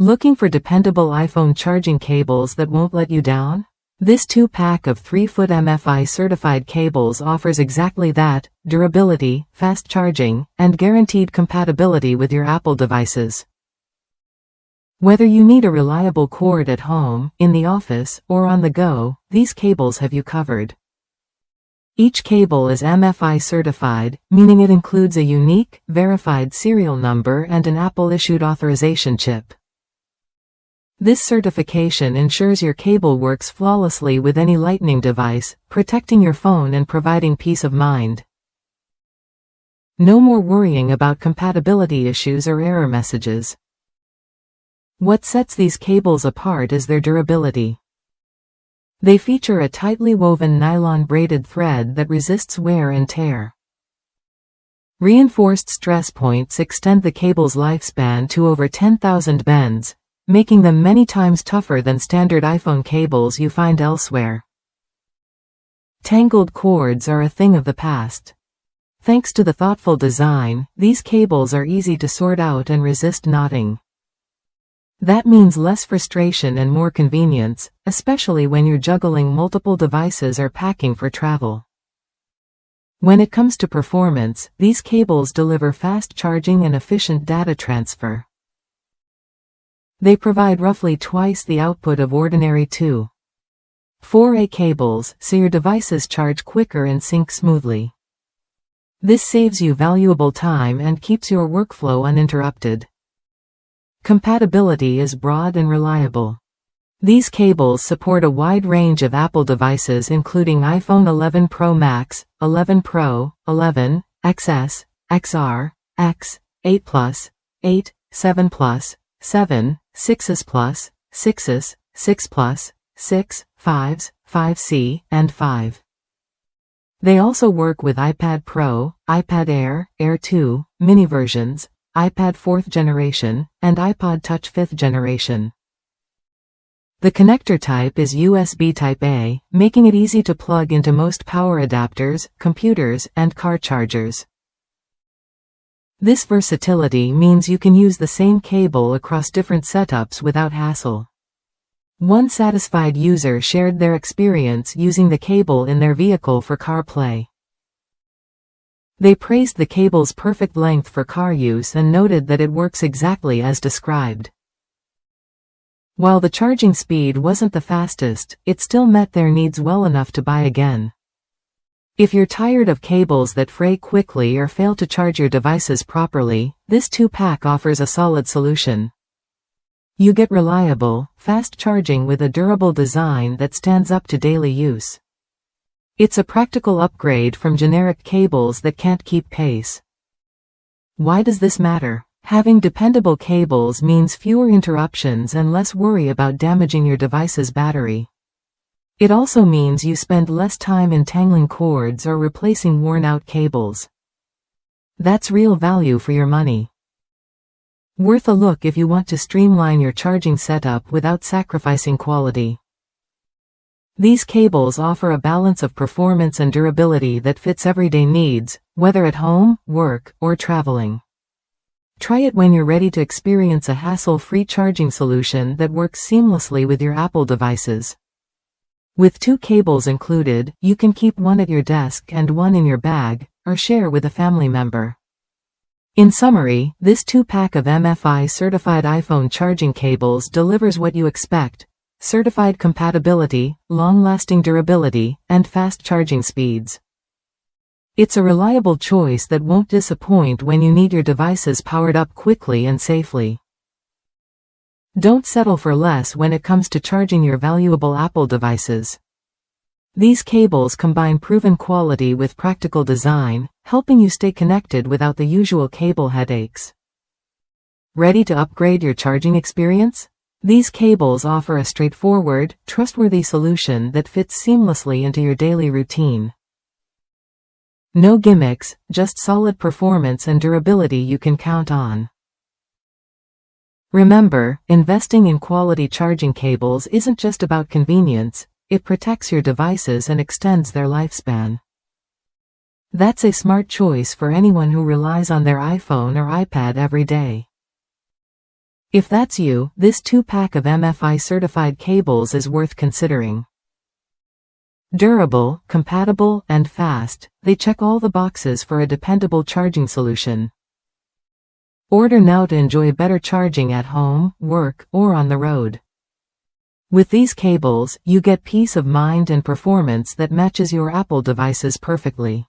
Looking for dependable iPhone charging cables that won't let you down? This 2-pack of 3-foot MFi-certified cables offers exactly that: durability, fast charging, and guaranteed compatibility with your Apple devices. Whether you need a reliable cord at home, in the office, or on the go, these cables have you covered. Each cable is MFI certified, meaning it includes a unique, verified serial number and an Apple-issued authorization chip. This certification ensures your cable works flawlessly with any Lightning device, protecting your phone and providing peace of mind. No more worrying about compatibility issues or error messages. What sets these cables apart is their durability. They feature a tightly woven nylon braided thread that resists wear and tear. Reinforced stress points extend the cable's lifespan to over 10,000 bends, making them many times tougher than standard iPhone cables you find elsewhere. Tangled cords are a thing of the past. Thanks to the thoughtful design, these cables are easy to sort out and resist knotting. That means less frustration and more convenience, especially when you're juggling multiple devices or packing for travel. When it comes to performance, these cables deliver fast charging and efficient data transfer. They provide roughly twice the output of ordinary 2.4A cables, so your devices charge quicker and sync smoothly. This saves you valuable time and keeps your workflow uninterrupted. Compatibility is broad and reliable. These cables support a wide range of Apple devices including iPhone 11 Pro Max, 11 Pro, 11, XS, XR, X, 8 Plus, 8, 7 Plus, 7, 6s Plus, 6s, 6 Plus, 6, 5s, 5C, and 5. They also work with iPad Pro, iPad Air, Air 2, mini versions, iPad 4th generation, and iPod Touch 5th generation. The connector type is USB Type-A, making it easy to plug into most power adapters, computers, and car chargers. This versatility means you can use the same cable across different setups without hassle. One satisfied user shared their experience using the cable in their vehicle for CarPlay. They praised the cable's perfect length for car use and noted that it works exactly as described. While the charging speed wasn't the fastest, it still met their needs well enough to buy again. If you're tired of cables that fray quickly or fail to charge your devices properly, this 2-pack offers a solid solution. You get reliable, fast charging with a durable design that stands up to daily use. It's a practical upgrade from generic cables that can't keep pace. Why does this matter? Having dependable cables means fewer interruptions and less worry about damaging your device's battery. It also means you spend less time entangling cords or replacing worn-out cables. That's real value for your money. Worth a look if you want to streamline your charging setup without sacrificing quality. These cables offer a balance of performance and durability that fits everyday needs, whether at home, work, or traveling. Try it when you're ready to experience a hassle-free charging solution that works seamlessly with your Apple devices. With 2 cables included, you can keep one at your desk and one in your bag, or share with a family member. In summary, this 2-pack of MFi-certified iPhone charging cables delivers what you expect: certified compatibility, long-lasting durability, and fast charging speeds. It's a reliable choice that won't disappoint when you need your devices powered up quickly and safely. Don't settle for less when it comes to charging your valuable Apple devices. These cables combine proven quality with practical design, helping you stay connected without the usual cable headaches. Ready to upgrade your charging experience? These cables offer a straightforward, trustworthy solution that fits seamlessly into your daily routine. No gimmicks, just solid performance and durability you can count on. Remember, investing in quality charging cables isn't just about convenience, it protects your devices and extends their lifespan. That's a smart choice for anyone who relies on their iPhone or iPad every day. If that's you, this 2-pack of MFi-certified cables is worth considering. Durable, compatible, and fast, they check all the boxes for a dependable charging solution. Order now to enjoy better charging at home, work, or on the road. With these cables, you get peace of mind and performance that matches your Apple devices perfectly.